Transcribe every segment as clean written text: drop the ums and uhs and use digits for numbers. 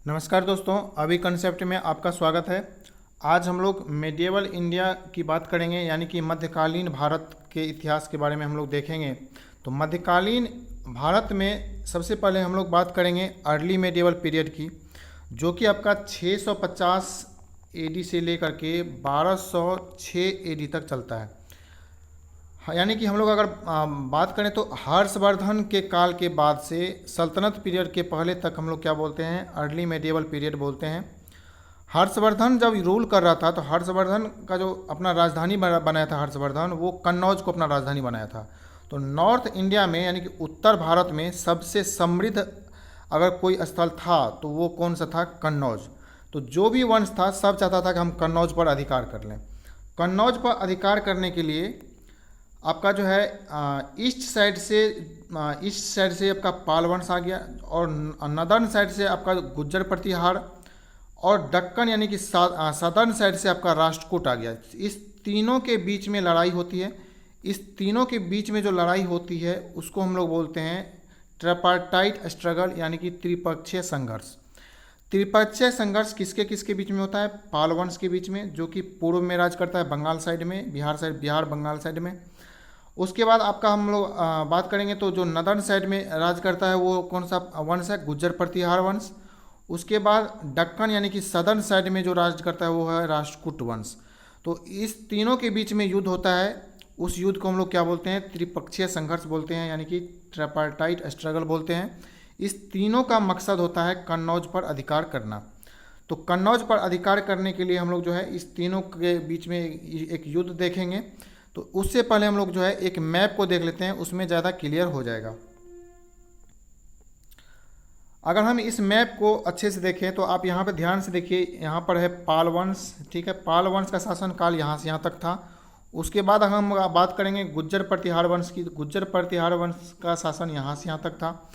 नमस्कार दोस्तों, अभी कंसेप्ट में आपका स्वागत है। आज हम लोग मेडिएवल इंडिया की बात करेंगे, यानी कि मध्यकालीन भारत के इतिहास के बारे में हम लोग देखेंगे। तो मध्यकालीन भारत में सबसे पहले हम लोग बात करेंगे अर्ली मेडिएवल पीरियड की, जो कि आपका 650 एडी से लेकर के 1206 एडी तक चलता है। यानी कि हम लोग अगर बात करें तो हर्षवर्धन के काल के बाद से सल्तनत पीरियड के पहले तक हम लोग क्या बोलते हैं, अर्ली मेडिएवल पीरियड बोलते हैं। हर्षवर्धन जब रूल कर रहा था तो हर्षवर्धन का जो अपना राजधानी बनाया था हर्षवर्धन, वो कन्नौज को अपना राजधानी बनाया था। तो नॉर्थ इंडिया में यानी कि उत्तर भारत में सबसे समृद्ध अगर कोई स्थल था तो वो कौन सा था, कन्नौज। तो जो भी वंश था सब चाहता था कि हम कन्नौज पर अधिकार कर लें। कन्नौज पर अधिकार करने के लिए आपका जो है ईस्ट साइड से आपका पाल वंश आ गया, और नदर्न साइड से आपका गुज्जर प्रतिहार, और दक्कन यानी कि सदर्न साइड से आपका राष्ट्रकूट आ गया। इस तीनों के बीच में लड़ाई होती है। इस तीनों के बीच में जो लड़ाई होती है उसको हम लोग बोलते हैं ट्रिपार्टाइट स्ट्रगल, यानी कि त्रिपक्षीय संघर्ष। त्रिपक्षीय संघर्ष किसके किसके बीच में होता है, पाल वंश के बीच में, जो कि पूर्व में राज करता है बंगाल साइड में, बिहार बंगाल साइड में। उसके बाद आपका हम लोग बात करेंगे तो जो नदर्न साइड में राज करता है वो कौन सा वंश है, गुज्जर प्रतिहार वंश। उसके बाद दक्कन यानी कि सदर्न साइड में जो राज करता है वो है राष्ट्रकूट वंश। तो इस तीनों के बीच में युद्ध होता है। उस युद्ध को हम लोग क्या बोलते हैं, त्रिपक्षीय संघर्ष बोलते हैं, यानी कि ट्रिपार्टाइट स्ट्रगल बोलते हैं। इस तीनों का मकसद होता है कन्नौज पर अधिकार करना। तो कन्नौज पर अधिकार करने के लिए हम लोग जो है इस तीनों के बीच में एक युद्ध देखेंगे। तो उससे पहले हम लोग जो है एक मैप को देख लेते हैं, उसमें ज़्यादा क्लियर हो जाएगा। अगर हम इस मैप को अच्छे से देखें तो आप यहाँ पे ध्यान से देखिए, यहाँ पर है पाल वंश, ठीक है। पाल वंश का शासन काल यहाँ से यहाँ तक था। उसके बाद हम बात करेंगे गुज्जर प्रतिहार वंश की। गुज्जर प्रतिहार वंश का शासन यहाँ से यहाँ तक था।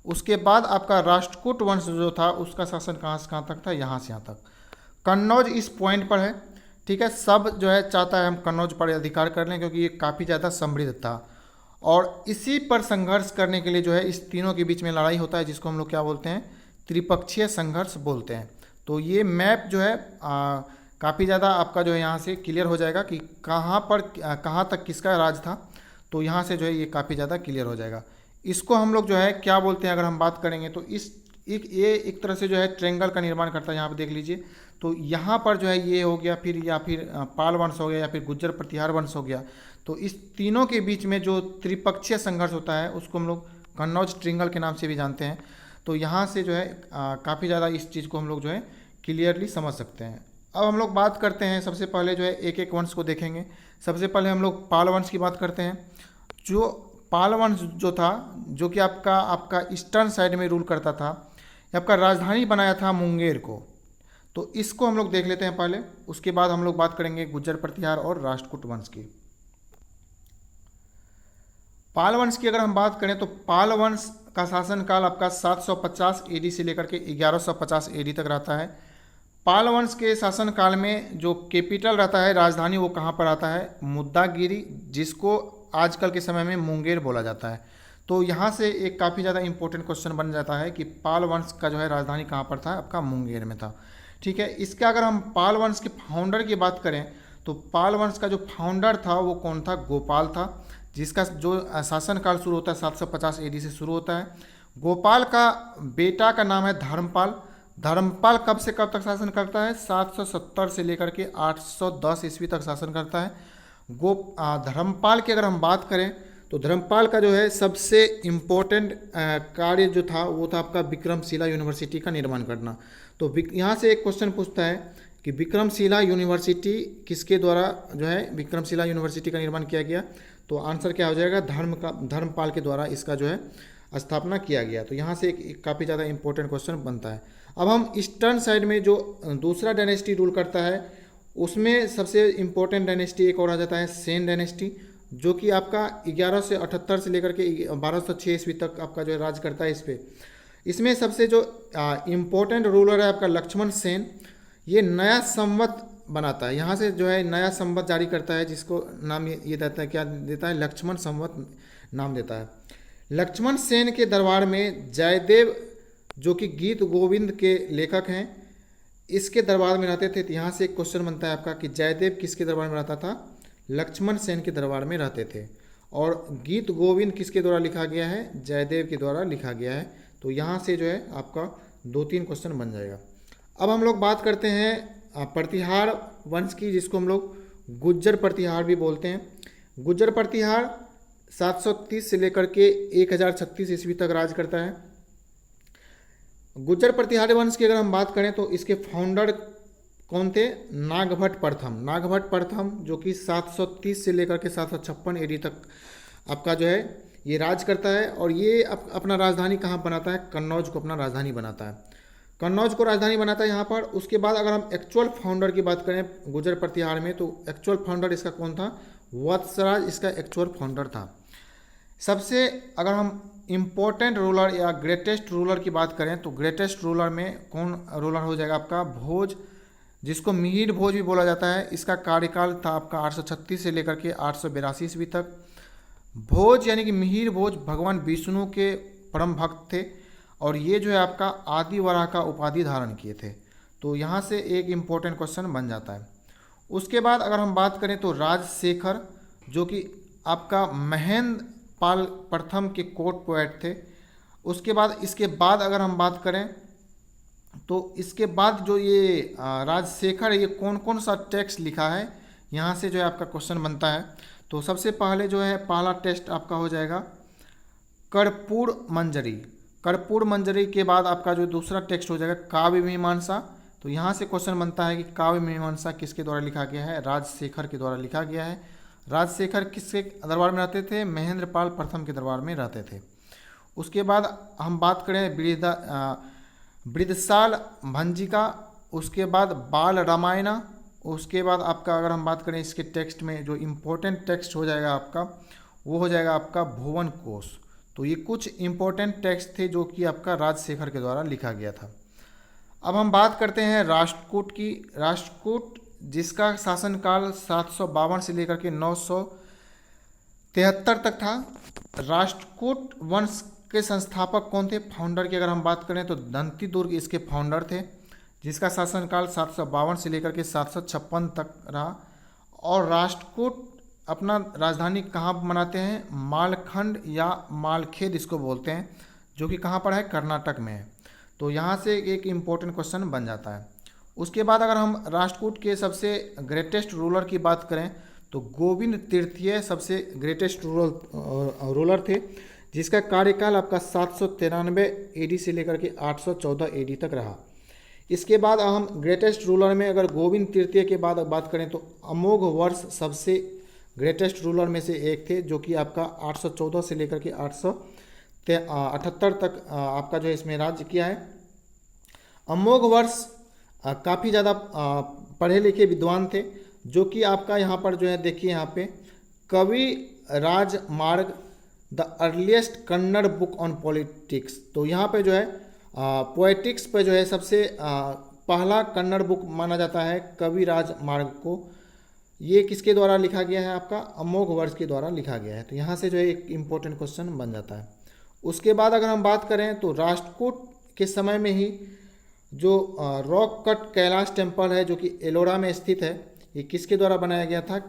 उसके बाद आपका राष्ट्रकूट वंश जो था उसका शासन कहाँ से कहाँ तक था, यहाँ से यहाँ तक। कन्नौज इस पॉइंट पर है, ठीक है। सब जो है चाहता है हम कन्नौज पर अधिकार कर लें, क्योंकि ये काफ़ी ज़्यादा समृद्ध था। और इसी पर संघर्ष करने के लिए जो है इस तीनों के बीच में लड़ाई होता है, जिसको हम लोग क्या बोलते हैं, त्रिपक्षीय संघर्ष बोलते हैं। तो ये मैप जो है काफ़ी ज़्यादा आपका जो है यहाँ से क्लियर हो जाएगा कि कहाँ तक किसका राज था। तो यहाँ से जो है ये काफ़ी ज़्यादा क्लियर हो जाएगा। इसको हम लोग जो है क्या बोलते हैं, अगर हम बात करेंगे तो ये एक तरह से जो है ट्रेंगल का निर्माण करता है। यहाँ पे देख लीजिए, तो यहाँ पर जो है ये हो गया, या फिर पाल वंश हो गया, या फिर गुज्जर प्रतिहार वंश हो गया। तो इस तीनों के बीच में जो त्रिपक्षीय संघर्ष होता है उसको हम लोग कन्नौज ट्रेंगल के नाम से भी जानते हैं। तो यहाँ से जो है काफ़ी ज़्यादा इस चीज़ को हम लोग जो है क्लियरली समझ सकते हैं। अब हम लोग बात करते हैं, सबसे पहले जो है एक एक वंश को देखेंगे। सबसे पहले हम लोग पाल वंश की बात करते हैं। जो पाल वंश जो था, जो कि आपका ईस्टर्न साइड में रूल करता था, आपका राजधानी बनाया था मुंगेर को। तो इसको हम लोग देख लेते हैं पहले। उसके बाद हम लोग बात करेंगे गुज्जर प्रतिहार और राष्ट्रकूट वंश की। पाल वंश की अगर हम बात करें तो पाल वंश का शासनकाल आपका 750 एडी से लेकर के 1150 एडी तक रहता है। पाल वंश के शासनकाल में जो कैपिटल रहता है, राजधानी, वो कहाँ पर आता है, मुद्दागिरी, जिसको आजकल के समय में मुंगेर बोला जाता है। तो यहाँ से एक काफ़ी ज़्यादा इंपॉर्टेंट क्वेश्चन बन जाता है कि पाल वंश का जो है राजधानी कहाँ पर था, आपका मुंगेर में था, ठीक है। इसका अगर हम पाल वंश के फाउंडर की बात करें तो पाल वंश का जो फाउंडर था वो कौन था, गोपाल था, जिसका जो शासनकाल शुरू होता है 750 एडी से शुरू होता है। गोपाल का बेटा का नाम है धर्मपाल। धर्मपाल कब से कब तक शासन करता है, 770 से लेकर के 810 ईस्वी तक शासन करता है। धर्मपाल की अगर हम बात करें तो धर्मपाल का जो है सबसे इम्पोर्टेंट कार्य जो था वो था आपका विक्रमशिला यूनिवर्सिटी का निर्माण करना। तो यहाँ से एक क्वेश्चन पूछता है कि विक्रमशिला यूनिवर्सिटी किसके द्वारा जो है विक्रमशिला यूनिवर्सिटी का निर्माण किया गया। तो आंसर क्या हो जाएगा, धर्मपाल के द्वारा इसका जो है स्थापना किया गया। तो यहाँ से एक काफ़ी ज़्यादा इंपॉर्टेंट क्वेश्चन बनता है। अब हम ईस्टर्न साइड में जो दूसरा डायनेस्टी रूल करता है उसमें सबसे इम्पोर्टेंट डायनेस्टी एक और आ जाता है सेन डायनेस्टी, जो कि आपका 1178 से लेकर के 1206 ईस्वी तक आपका जो है राज करता है इस पर। इसमें सबसे जो इम्पोर्टेंट रूलर है आपका लक्ष्मण सेन। ये नया संवत बनाता है, यहाँ से जो है नया संवत जारी करता है, जिसको नाम ये देता है, क्या देता है, लक्ष्मण संवत नाम देता है। लक्ष्मण सेन के दरबार में जयदेव जो कि गीत गोविंद के लेखक हैं, इसके दरबार में रहते थे। तो यहाँ से एक क्वेश्चन बनता है आपका कि जयदेव किसके दरबार में रहता था? लक्ष्मण सेन के दरबार में रहते थे। और गीत गोविंद किसके द्वारा लिखा गया है? जयदेव के द्वारा लिखा गया है। तो यहाँ से जो है आपका 2-3 क्वेश्चन बन जाएगा। अब हम लोग बात करते हैं प्रतिहार वंश की, जिसको हम लोग गुज्जर प्रतिहार भी बोलते हैं। गुज्जर प्रतिहार 730 से लेकर के 1036 ईस्वी तक राज करता है। गुज्जर प्रतिहार वंश की अगर हम बात करें तो इसके फाउंडर कौन थे? नागभट्ट प्रथम। नागभट्ट प्रथम जो कि 730 से लेकर के 756 एडी तक आपका जो है ये राज करता है। और ये अपना राजधानी कहाँ बनाता है? कन्नौज को अपना राजधानी बनाता है। कन्नौज को राजधानी बनाता है यहाँ पर। उसके बाद अगर हम एक्चुअल फाउंडर की बात करें गुज्जर प्रतिहार में, तो एक्चुअल फाउंडर इसका कौन था? वत्सराज इसका एक्चुअल फाउंडर था। सबसे अगर हम इम्पोर्टेंट रूलर या ग्रेटेस्ट रूलर की बात करें तो ग्रेटेस्ट रूलर में कौन रूलर हो जाएगा? आपका भोज, जिसको मिहिर भोज भी बोला जाता है। इसका कार्यकाल था आपका 836 से लेकर के 882 ईस्वी तक। भोज यानी कि मिहिर भोज भगवान विष्णु के परम भक्त थे और ये जो है आपका आदि वराह का उपाधि धारण किए थे। तो यहाँ से एक इम्पोर्टेंट क्वेश्चन बन जाता है। उसके बाद अगर हम बात करें तो राजशेखर जो कि आपका महेंद्र पाल प्रथम के कोर्ट पोएट थे। उसके बाद इसके बाद अगर हम बात करें तो इसके बाद जो ये राजशेखर ये कौन कौन सा टेक्स्ट लिखा है, यहाँ से जो है आपका क्वेश्चन बनता है। तो सबसे पहले जो है पहला टेक्स्ट आपका हो जाएगा कर्पूर मंजरी। कर्पूर मंजरी के बाद आपका जो दूसरा टेक्स्ट हो जाएगा काव्य मीमांसा। तो यहाँ से क्वेश्चन बनता है कि काव्य मीमांसा किसके द्वारा लिखा गया है? राजशेखर के द्वारा लिखा गया है। राजशेखर किसके दरबार में रहते थे? महेंद्रपाल प्रथम के दरबार में रहते थे। उसके बाद हम बात करें बृहदसाल भंजिका, उसके बाद बाल रामायणा। उसके बाद आपका अगर हम बात करें इसके टेक्स्ट में जो इम्पोर्टेंट टेक्स्ट हो जाएगा आपका, वो हो जाएगा आपका भुवन कोश। तो ये कुछ इम्पोर्टेंट टेक्स्ट थे जो कि आपका राजशेखर के द्वारा लिखा गया था। अब हम बात करते हैं राष्ट्रकूट की। राष्ट्रकूट जिसका शासनकाल 752 से लेकर के 973 तक था। राष्ट्रकूट वंश के संस्थापक कौन थे? फाउंडर की अगर हम बात करें तो दंती दुर्ग इसके फाउंडर थे, जिसका शासनकाल 752 से लेकर के 756 तक रहा। और राष्ट्रकूट अपना राजधानी कहाँ बनाते हैं? मालखंड या मालखेद इसको बोलते हैं, जो कि कहाँ पर है? कर्नाटक में है। तो यहाँ से एक इम्पोर्टेंट क्वेश्चन बन जाता है। उसके बाद अगर हम राष्ट्रकूट के सबसे ग्रेटेस्ट रूलर की बात करें तो गोविंद तृतीय सबसे ग्रेटेस्ट रूलर थे, जिसका कार्यकाल आपका 793 एडी से लेकर के 814 एडी तक रहा। इसके बाद हम ग्रेटेस्ट रूलर में अगर गोविंद तृतीय के बाद बात करें तो अमोघ वर्ष सबसे ग्रेटेस्ट रूलर में से एक थे, जो कि आपका 814 से लेकर के 878 तक आपका जो है इसमें राज्य किया है। अमोघ वर्ष काफ़ी ज़्यादा पढ़े लिखे विद्वान थे, जो कि आपका यहाँ पर जो है देखिए यहाँ पे कवि राजमार्ग the earliest Kannada book on politics. तो यहाँ पे जो है पोएटिक्स पे जो है सबसे पहला कन्नड़ बुक माना जाता है कवि राजमार्ग को। ये किसके द्वारा लिखा गया है? आपका अमोघ वर्ष के द्वारा लिखा गया है। तो यहाँ से जो है एक इम्पोर्टेंट क्वेश्चन बन जाता है। उसके बाद अगर हम बात करें तो राष्ट्रकूट के समय में ही जो रॉक कट कैलाश टेम्पल है जो कि एलोरा में स्थित है, ये किसके द्वारा बनाया गया था?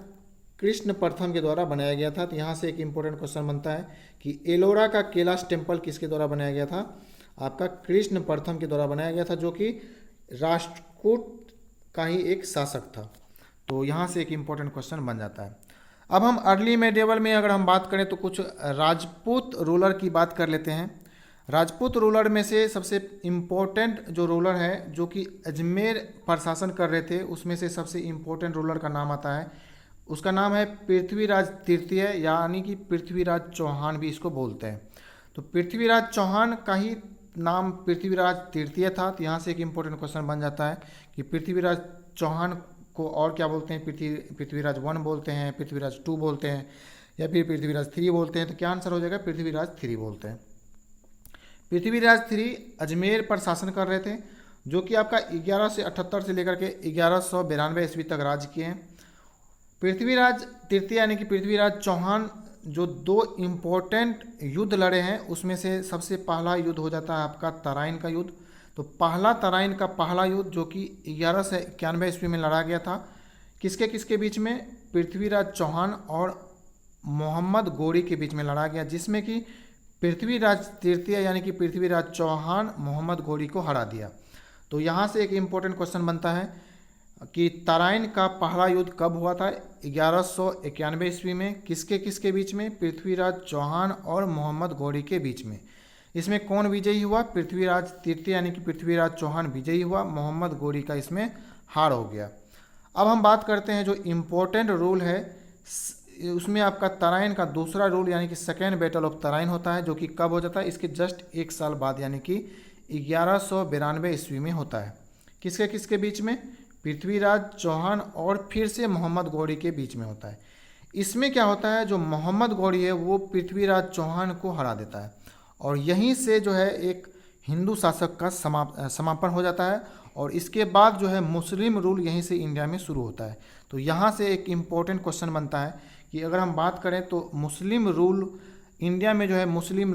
कृष्ण प्रथम के द्वारा बनाया गया था। तो यहाँ से एक इम्पोर्टेंट क्वेश्चन बनता है कि एलोरा का कैलाश टेम्पल किसके द्वारा बनाया गया था? आपका कृष्ण प्रथम के द्वारा बनाया गया था, जो कि राष्ट्रकूट का ही एक शासक था। तो यहाँ से एक इम्पोर्टेंट क्वेश्चन बन जाता है। अब हम अर्ली मेडिएवल में अगर हम बात करें तो कुछ राजपूत रूलर की बात कर लेते हैं। राजपूत रूलर में से सबसे इम्पोर्टेंट जो रूलर है जो कि अजमेर पर शासन कर रहे थे, उसमें से सबसे इम्पोर्टेंट रूलर का नाम आता है, उसका नाम है पृथ्वीराज तृतीय, यानी कि पृथ्वीराज चौहान भी इसको बोलते हैं। तो पृथ्वीराज चौहान का ही नाम पृथ्वीराज तृतीय था। तो यहाँ से एक इम्पोर्टेंट क्वेश्चन बन जाता है कि पृथ्वीराज चौहान को और क्या बोलते हैं? पृथ्वीराज 1 बोलते हैं, पृथ्वीराज 2 बोलते हैं, या फिर पृथ्वीराज 3 बोलते हैं। तो क्या आंसर हो जाएगा? पृथ्वीराज 3 बोलते हैं। पृथ्वीराज 3 अजमेर पर शासन कर रहे थे, जो कि आपका 1178 से लेकर के 1192 ईस्वी तक राज्य किए हैं। पृथ्वीराज तृतीय यानी कि पृथ्वीराज चौहान जो दो इम्पोर्टेंट युद्ध लड़े हैं उसमें से सबसे पहला युद्ध हो जाता है आपका तराइन का युद्ध। तो पहला तराइन का पहला युद्ध जो कि 1191 ईस्वी में लड़ा गया था, किसके किसके बीच में? पृथ्वीराज चौहान और मोहम्मद गौरी के बीच में लड़ा गया, जिसमें कि पृथ्वीराज तृतीय यानी कि पृथ्वीराज चौहान मोहम्मद गौरी को हरा दिया। तो यहाँ से एक इम्पोर्टेंट क्वेश्चन बनता है कि तराइन का पहला युद्ध कब हुआ था? 1191 ईस्वी में। किसके किसके बीच में? पृथ्वीराज चौहान और मोहम्मद गौरी के बीच में। इसमें कौन विजयी हुआ? पृथ्वीराज तृतीय यानी कि पृथ्वीराज चौहान विजयी हुआ, मोहम्मद गौरी का इसमें हार हो गया। अब हम बात करते हैं जो इम्पोर्टेंट रूल है, उसमें आपका तराइन का दूसरा रूल यानी कि सेकेंड बैटल ऑफ तराइन होता है, जो कि कब हो जाता है? इसके जस्ट एक साल बाद यानी कि 1192 ईस्वी में होता है। किसके किसके बीच में? पृथ्वीराज चौहान और फिर से मोहम्मद गौरी के बीच में होता है। इसमें क्या होता है, जो मोहम्मद गौरी है वो पृथ्वीराज चौहान को हरा देता है और यहीं से जो है एक हिंदू शासक का समापन हो जाता है और इसके बाद जो है मुस्लिम रूल यहीं से इंडिया में शुरू होता है। तो यहाँ से एक इम्पोर्टेंट क्वेश्चन बनता है कि अगर हम बात करें तो मुस्लिम रूल इंडिया में जो है मुस्लिम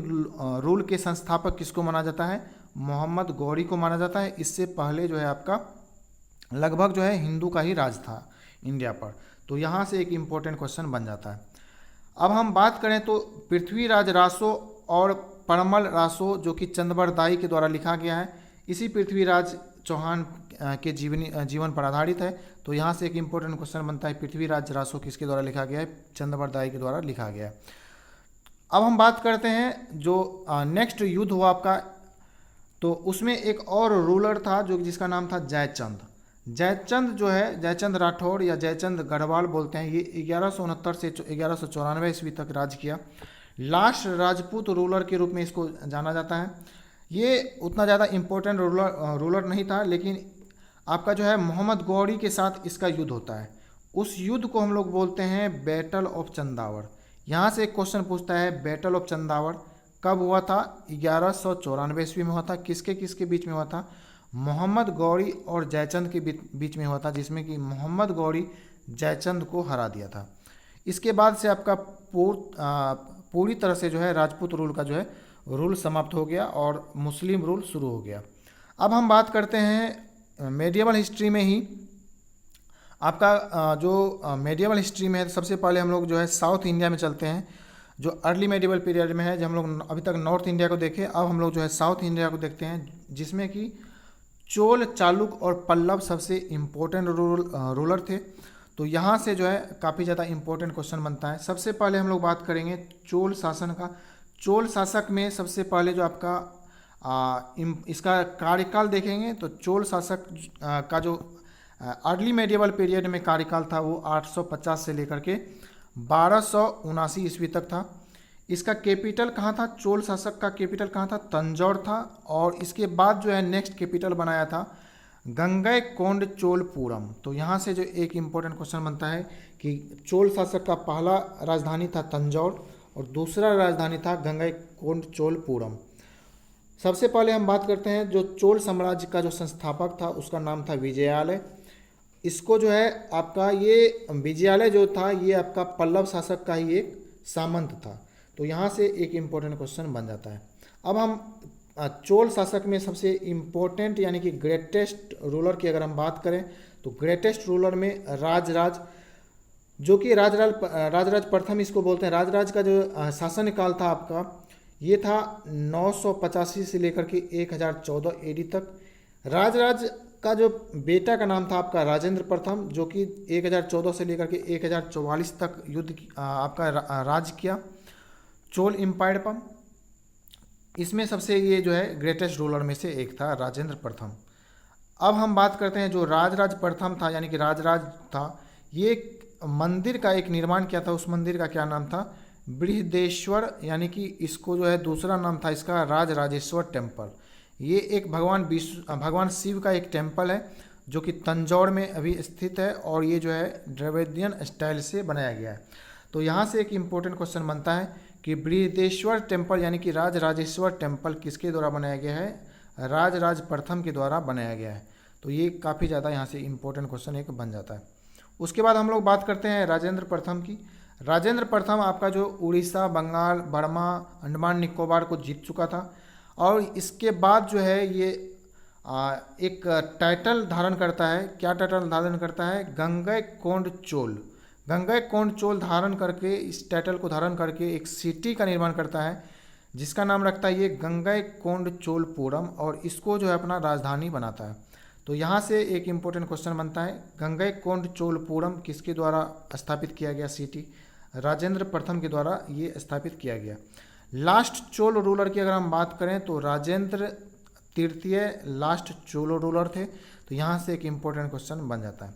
रूल के संस्थापक किसको माना जाता है? मोहम्मद गौरी को माना जाता है। इससे पहले जो है आपका लगभग जो है हिंदू का ही राज था इंडिया पर। तो यहाँ से एक इम्पोर्टेंट क्वेश्चन बन जाता है। अब हम बात करें तो पृथ्वीराज रासो और परमल रासो जो कि चंद्रबरदाई के द्वारा लिखा गया है, इसी पृथ्वीराज चौहान के जीवन पर आधारित है। तो यहाँ से एक इम्पोर्टेंट क्वेश्चन बनता है, पृथ्वीराज रासो किसके द्वारा लिखा गया है? चंद्रबरदाई के द्वारा लिखा गया है। अब हम बात करते हैं जो नेक्स्ट युद्ध हुआ आपका, तो उसमें एक और रूलर था जो जिसका नाम था जयचंद। जयचंद जो है, जयचंद राठौड़ या जयचंद गढ़वाल बोलते हैं, ये 1169 से 1194 ईस्वी तक राज किया। लास्ट राजपूत रूलर के रूप में इसको जाना जाता है। ये उतना ज़्यादा इम्पोर्टेंट रूलर नहीं था, लेकिन आपका जो है मोहम्मद गौरी के साथ इसका युद्ध होता है। उस युद्ध को हम लोग बोलते हैं बैटल ऑफ चंदावड़। यहाँ से एक क्वेश्चन पूछता है, बैटल ऑफ चंदावड़ कब हुआ था? 1194 ईस्वी में हुआ था। किसके किसके बीच में हुआ था? मोहम्मद गौरी और जयचंद के बीच में हुआ था, जिसमें कि मोहम्मद गौरी जयचंद को हरा दिया था। इसके बाद से आपका पूरी तरह से जो है राजपूत रूल का जो है रूल समाप्त हो गया और मुस्लिम रूल शुरू हो गया। अब हम बात करते हैं मेडिएवल हिस्ट्री में ही आपका जो मेडिएवल हिस्ट्री में है। सबसे पहले हम लोग जो है साउथ इंडिया में चलते हैं, जो अर्ली मेडिएवल पीरियड में है। जब हम लोग अभी तक नॉर्थ इंडिया को देखे, अब हम लोग जो है साउथ इंडिया को देखते हैं, जिसमें कि चोल, चालुक और पल्लव सबसे इम्पोर्टेंट रूलर थे। तो यहाँ से जो है काफ़ी ज़्यादा इम्पोर्टेंट क्वेश्चन बनता है। सबसे पहले हम लोग बात करेंगे चोल शासन का। चोल शासक में सबसे पहले जो आपका इसका कार्यकाल देखेंगे तो चोल शासक का जो अर्ली मेडिएवल पीरियड में कार्यकाल था वो 850 से लेकर के 1279 ईस्वी तक था। इसका कैपिटल कहाँ था? चोल शासक का कैपिटल कहाँ था? तंजौर था। और इसके बाद जो है नेक्स्ट कैपिटल बनाया था गंगईकोंडचोलपुरम। तो यहाँ से जो एक इम्पोर्टेंट क्वेश्चन बनता है कि चोल शासक का पहला राजधानी था तंजौर और दूसरा राजधानी था गंगईकोंडचोलपुरम। सबसे पहले हम बात करते हैं जो चोल साम्राज्य का जो संस्थापक था उसका नाम था विजयालय। इसको जो है आपका ये विजयालय जो था ये आपका पल्लव शासक का ही एक सामंत था। तो यहाँ से एक इम्पोर्टेंट क्वेश्चन बन जाता है। अब हम चोल शासक में सबसे इम्पोर्टेंट यानी कि ग्रेटेस्ट रूलर की अगर हम बात करें तो ग्रेटेस्ट रूलर में राजराज, जो कि राजराज प्रथम इसको बोलते हैं। राजराज का जो शासन काल था आपका ये था 985 से लेकर के 1014 एडी तक। राजराज का जो बेटा का नाम था आपका राजेंद्र प्रथम, जो कि 1014 से लेकर के 1044 तक युद्ध आपका राज किया चोल एम्पायर पर। इसमें सबसे ये जो है ग्रेटेस्ट रूलर में से एक था राजेंद्र प्रथम। अब हम बात करते हैं जो राजराज प्रथम था यानी कि राजराज था, ये मंदिर का एक निर्माण किया था। उस मंदिर का क्या नाम था? बृहदेश्वर, यानी कि इसको जो है दूसरा नाम था इसका राजराजेश्वर टेम्पल। ये एक भगवान शिव का एक टेम्पल है जो कि तंजौर में अभी स्थित है और ये जो है द्रविडियन स्टाइल से बनाया गया है। तो यहाँ से एक इम्पोर्टेंट क्वेश्चन बनता है कि बृहदेश्वर टेम्पल यानी कि राजराजेश्वर टेम्पल किसके द्वारा बनाया गया है? राजराज प्रथम के द्वारा बनाया गया है। तो ये काफ़ी ज़्यादा यहाँ से इम्पोर्टेंट क्वेश्चन एक बन जाता है। उसके बाद हम लोग बात करते हैं राजेंद्र प्रथम की। राजेंद्र प्रथम आपका जो उड़ीसा, बंगाल, बर्मा, अंडमान निकोबार को जीत चुका था। और इसके बाद जो है ये एक टाइटल धारण करता है। क्या टाइटल धारण करता है? गंगैकोंड चोल। गंगैकोंड चोल धारण करके, इस टाइटल को धारण करके एक सिटी का निर्माण करता है जिसका नाम रखता है ये गंगैकोंड चोलपुरम, और इसको जो है अपना राजधानी बनाता है। तो यहाँ से एक इम्पोर्टेंट क्वेश्चन बनता है, गंगैकोंड चोलपुरम किसके द्वारा स्थापित किया गया सिटी? राजेंद्र प्रथम के द्वारा ये स्थापित किया गया। लास्ट चोल रूलर की अगर हम बात करें तो राजेंद्र तृतीय लास्ट चोल रूलर थे। तो यहाँ से एक इम्पोर्टेंट क्वेश्चन बन जाता है।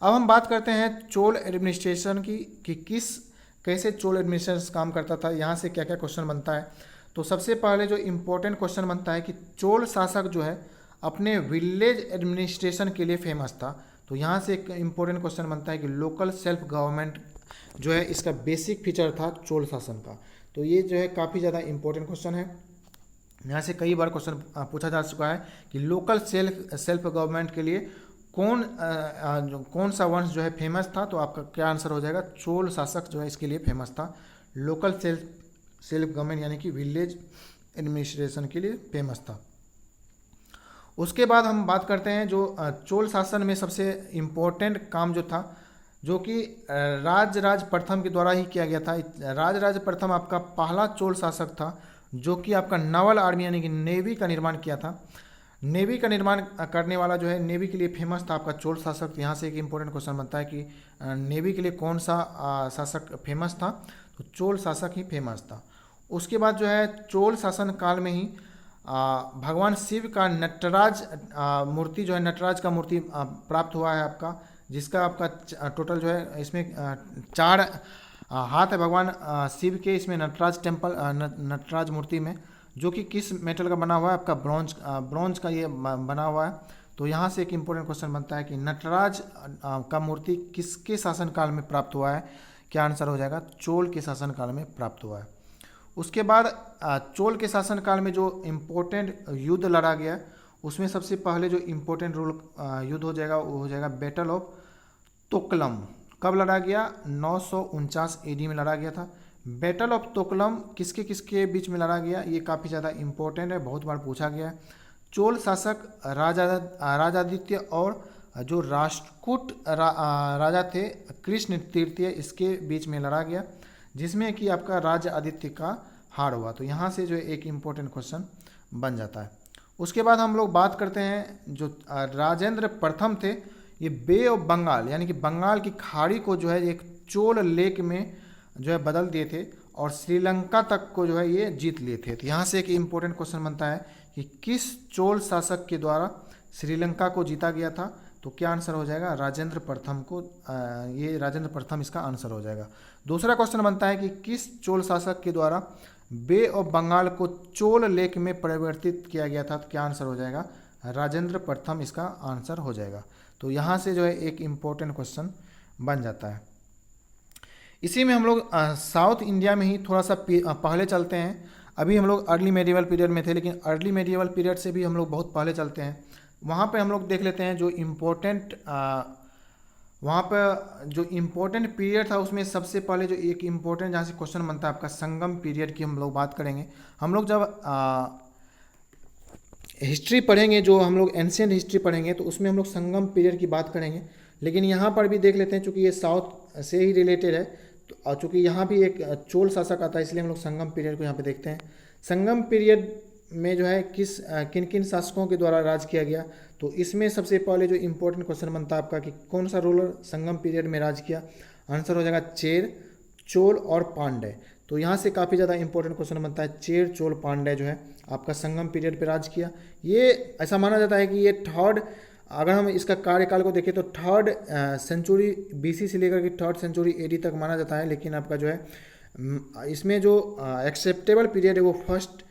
अब हम बात करते हैं चोल एडमिनिस्ट्रेशन की कि कैसे चोल एडमिनिस्ट्रेशन काम करता था, यहाँ से क्या क्या क्वेश्चन बनता है। तो सबसे पहले जो इम्पोर्टेंट क्वेश्चन बनता है कि चोल शासक जो है अपने विलेज एडमिनिस्ट्रेशन के लिए फेमस था। तो यहाँ से एक इम्पोर्टेंट क्वेश्चन बनता है कि लोकल सेल्फ गवर्नमेंट जो है इसका बेसिक फीचर था चोल शासन का। तो ये जो है काफ़ी ज़्यादा इम्पोर्टेंट क्वेश्चन है। यहाँ से कई बार क्वेश्चन पूछा जा चुका है कि लोकल सेल्फ गवर्नमेंट के लिए कौन सा वंश जो है फेमस था। तो आपका क्या आंसर हो जाएगा? चोल शासक जो है इसके लिए फेमस था। लोकल सेल्फ गवर्नमेंट यानी कि विलेज एडमिनिस्ट्रेशन के लिए फेमस था। उसके बाद हम बात करते हैं जो चोल शासन में सबसे इम्पोर्टेंट काम जो था, जो कि राजराज प्रथम के द्वारा ही किया गया था। राजराज प्रथम आपका पहला चोल शासक था जो कि आपका नावल आर्मी यानी कि नेवी का निर्माण किया था। नेवी का निर्माण करने वाला जो है, नेवी के लिए फेमस था आपका चोल शासक। यहाँ से एक इम्पोर्टेंट क्वेश्चन बनता है कि नेवी के लिए कौन सा शासक फेमस था? तो चोल शासक ही फेमस था। उसके बाद जो है चोल शासन काल में ही भगवान शिव का नटराज मूर्ति जो है, नटराज का मूर्ति प्राप्त हुआ है आपका, जिसका आपका टोटल जो है इसमें 4 हाथ है भगवान शिव के इसमें नटराज टेम्पल नटराज मूर्ति में, जो कि किस मेटल का बना हुआ है? आपका ब्रॉन्ज का ये बना हुआ है। तो यहाँ से एक इम्पोर्टेंट क्वेश्चन बनता है कि नटराज का मूर्ति किसके शासनकाल में प्राप्त हुआ है? क्या आंसर हो जाएगा? चोल के शासनकाल में प्राप्त हुआ है। उसके बाद चोल के शासनकाल में जो इम्पोर्टेंट युद्ध लड़ा गया उसमें सबसे पहले जो इम्पोर्टेंट युद्ध हो जाएगा वो हो जाएगा बैटल ऑफ तोकलम। कब लड़ा गया? 949 AD में लड़ा गया था। बैटल ऑफ तोकलम किसके किसके बीच में लड़ा गया? ये काफ़ी ज़्यादा इम्पोर्टेंट है, बहुत बार पूछा गया है। चोल शासक राजादित्य और जो राष्ट्रकूट राजा थे कृष्ण तृतीय, इसके बीच में लड़ा गया, जिसमें कि आपका राजादित्य का हार हुआ। तो यहाँ से जो एक इम्पोर्टेंट क्वेश्चन बन जाता है। उसके बाद हम लोग बात करते हैं जो राजेंद्र प्रथम थे, ये बे ऑफ बंगाल यानी कि बंगाल की खाड़ी को जो है एक चोल लेक में जो है बदल दिए थे और श्रीलंका तक को जो है ये जीत लिए थे। तो यहाँ से एक इम्पोर्टेंट क्वेश्चन बनता है कि किस चोल शासक के द्वारा श्रीलंका को जीता गया था? तो क्या आंसर हो जाएगा? राजेंद्र प्रथम को, ये राजेंद्र प्रथम इसका आंसर हो जाएगा। दूसरा क्वेश्चन बनता है कि किस चोल शासक के द्वारा बे ऑफ बंगाल को चोल लेक में परिवर्तित किया गया था? तो क्या आंसर हो जाएगा? राजेंद्र प्रथम इसका आंसर हो जाएगा। तो यहाँ से जो है एक इम्पोर्टेंट क्वेश्चन बन जाता है। इसी में हम लोग साउथ इंडिया में ही थोड़ा सा पहले चलते हैं। अभी हम लोग अर्ली मेडिवल पीरियड में थे, लेकिन अर्ली मेडिवल पीरियड से भी हम लोग बहुत पहले चलते हैं। वहाँ पे हम लोग देख लेते हैं जो इम्पोर्टेंट वहाँ पर जो इम्पोर्टेंट पीरियड था उसमें सबसे पहले जो एक इम्पोर्टेंट जहाँ से क्वेश्चन बनता है आपका संगम पीरियड की हम लोग बात करेंगे। हम लोग जब हिस्ट्री पढ़ेंगे, जो हम लोग एंशिएंट हिस्ट्री पढ़ेंगे, तो उसमें हम लोग संगम पीरियड की बात करेंगे। लेकिन यहाँ पर भी देख लेते हैं, चूँकि ये साउथ से ही रिलेटेड है, तो चूँकि यहाँ भी एक चोल शासक आता है, इसलिए हम लोग संगम पीरियड को यहाँ पे देखते हैं। संगम पीरियड में जो है किन किन शासकों के द्वारा राज किया गया? तो इसमें सबसे पहले जो इम्पोर्टेंट क्वेश्चन बनता है आपका कि कौन सा रूलर संगम पीरियड में राज किया? आंसर हो जाएगा चेर, चोल और पांड्य। तो यहाँ से काफ़ी ज़्यादा इंपॉर्टेंट क्वेश्चन बनता है, चेर, चोल, पांड्य जो है आपका संगम पीरियड पे राज किया। ये ऐसा माना जाता है कि ये थर्ड, अगर हम इसका कार्यकाल को देखें तो 3rd सेंचुरी BC से लेकर के 3rd सेंचुरी AD तक माना जाता है। लेकिन आपका जो है इसमें जो एक्सेप्टेबल पीरियड है वो 1st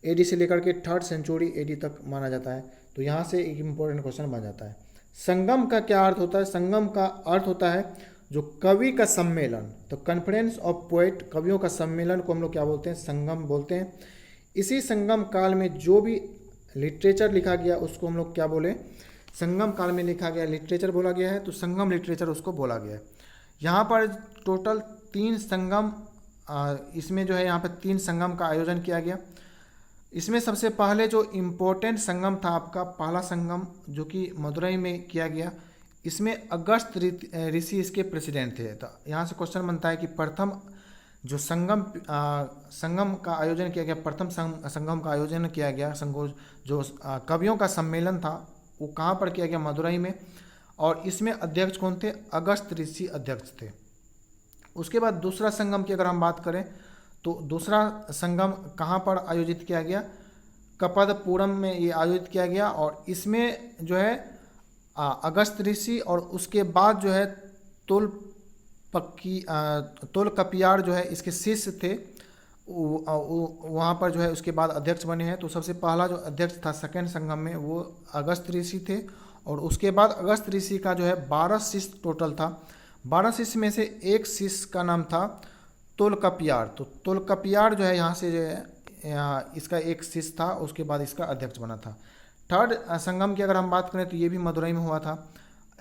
AD से लेकर के 3rd सेंचुरी AD तक माना जाता है। तो यहाँ से एक इम्पोर्टेंट क्वेश्चन बन जाता है। संगम का क्या अर्थ होता है? संगम का अर्थ होता है जो कवि का सम्मेलन। तो कॉन्फ्रेंस ऑफ पोएट, कवियों का सम्मेलन को हम लोग क्या बोलते हैं? संगम बोलते हैं। इसी संगम काल में जो भी लिटरेचर लिखा गया उसको हम लोग क्या बोले? संगम काल में लिखा गया लिटरेचर बोला गया है, तो संगम लिटरेचर उसको बोला गया है। यहाँ पर टोटल तीन संगम इसमें जो है यहाँ पे 3 संगम का आयोजन किया गया। इसमें सबसे पहले जो इम्पोर्टेंट संगम था आपका, पहला संगम जो कि मदुरई में किया गया, इसमें अगस्त ऋषि इसके प्रेसिडेंट थे। तो यहाँ से क्वेश्चन बनता है कि प्रथम जो संगम का आयोजन किया गया, प्रथम संगम का आयोजन किया गया, जो कवियों का सम्मेलन था वो कहाँ पर किया गया? मदुरई में। और इसमें अध्यक्ष कौन थे? अगस्त ऋषि अध्यक्ष थे। उसके बाद दूसरा संगम की अगर हम बात करें तो दूसरा संगम कहाँ पर आयोजित किया गया? कपदपुरम में ये आयोजित किया गया। और इसमें जो है अगस्त ऋषि और उसके बाद जो है तोलकपियार जो है इसके शिष्य थे, वहाँ पर जो है उसके बाद अध्यक्ष बने हैं। तो सबसे पहला जो अध्यक्ष था सेकेंड संगम में वो अगस्त ऋषि थे। और उसके बाद अगस्त ऋषि का जो है 12 शिष्य टोटल था। 12 शिष्य में से एक शिष्य का नाम था तोलकपियार। तो तोलकपियार जो है यहाँ से जो है इसका एक शिष्य था, उसके बाद इसका अध्यक्ष बना था। थर्ड संगम की अगर हम बात करें तो ये भी मदुरई में हुआ था।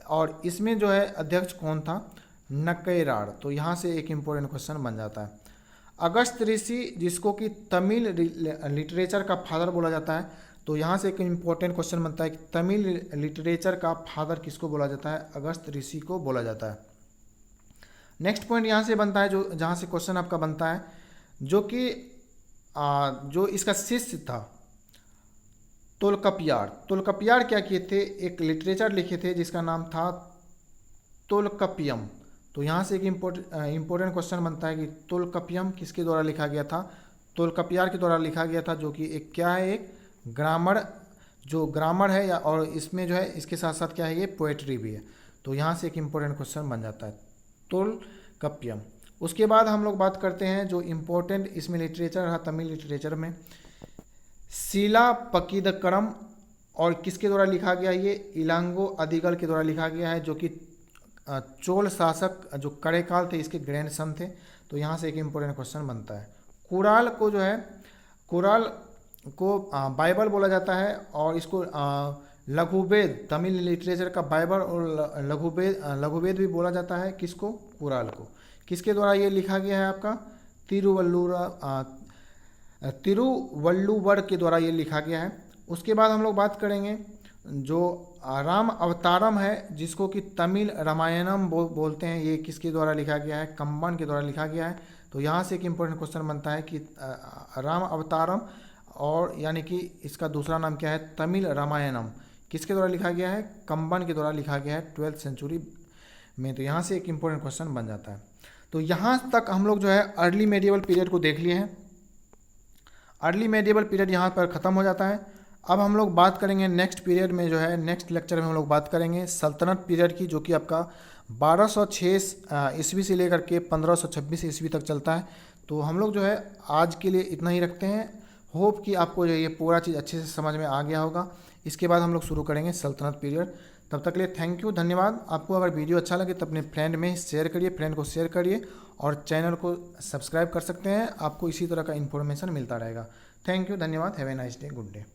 और इसमें जो है अध्यक्ष कौन था? नक्कैरार। तो यहाँ से एक इम्पोर्टेंट क्वेश्चन बन जाता है। अगस्त ऋषि जिसको कि तमिल लिटरेचर का फादर बोला जाता है, तो यहाँ से एक इम्पोर्टेंट क्वेश्चन बनता है कि तमिल लिटरेचर का फादर किसको बोला जाता है? अगस्त ऋषि को बोला जाता है। नेक्स्ट पॉइंट यहाँ से बनता है जो जहाँ से क्वेश्चन आपका बनता है, जो कि जो इसका शिष्य था तोलकपियार क्या किए थे? एक लिटरेचर लिखे थे जिसका नाम था तोलकपियम। तो यहाँ से एक इम्पोर्टेंट क्वेश्चन बनता है कि तोलकपियम किसके द्वारा लिखा गया था? तोलकपियार के द्वारा लिखा गया था, जो कि एक क्या है? एक ग्रामर है या और इसमें जो है इसके साथ साथ क्या है? ये पोएट्री भी है। तो यहाँ से एक इम्पोर्टेंट क्वेश्चन बन जाता है तोलकपियम। उसके बाद हम लोग बात करते हैं जो इम्पोर्टेंट इसमें लिटरेचर रहा तमिल लिटरेचर में, शिलापकिदकरम। और किसके द्वारा लिखा गया? ये इलांगो अदिगल के द्वारा लिखा गया है, जो कि चोल शासक जो कड़ेकाल थे इसके ग्रैंडसन थे। तो यहाँ से एक इम्पोर्टेंट क्वेश्चन बनता है। कुराल को बाइबल बोला जाता है और इसको लघुवेद, तमिल लिटरेचर का बाइबल और लघुवेद भी बोला जाता है। किसको? कुराल को। किसके द्वारा ये लिखा गया है? आपका तिरुवल्लुवर के द्वारा ये लिखा गया है। उसके बाद हम लोग बात करेंगे जो राम अवतारम है, जिसको कि तमिल रामायणम बोलते हैं, ये किसके द्वारा लिखा गया है? कंबन के द्वारा लिखा गया है। तो यहाँ से एक इम्पोर्टेंट क्वेश्चन बनता है कि राम अवतारम और यानी कि इसका दूसरा नाम क्या है? तमिल रामायणम किसके द्वारा लिखा गया है? कंबन के द्वारा लिखा गया है 12th सेंचुरी में। तो यहाँ से एक इम्पोर्टेंट क्वेश्चन बन जाता है। तो यहाँ तक हम लोग जो है अर्ली मेडिएवल पीरियड को देख लिए हैं। अर्ली मेडिएवल पीरियड यहाँ पर ख़त्म हो जाता है। अब हम लोग बात करेंगे नेक्स्ट पीरियड में जो है, नेक्स्ट लेक्चर में हम लोग बात करेंगे सल्तनत पीरियड की, जो कि आपका 1206 ईस्वी से लेकर के 1526 ईस्वी तक चलता है। तो हम लोग जो है आज के लिए इतना ही रखते हैं। होप कि आपको जो ये पूरा चीज़ अच्छे से समझ में आ गया होगा। इसके बाद हम लोग शुरू करेंगे सल्तनत पीरियड। तब तक के लिए थैंक यू, धन्यवाद। आपको अगर वीडियो अच्छा लगे तो अपने फ्रेंड में शेयर करिए, फ्रेंड को शेयर करिए और चैनल को सब्सक्राइब कर सकते हैं। आपको इसी तरह का इन्फॉर्मेशन मिलता रहेगा। थैंक यू, धन्यवाद। Have a nice day, good day.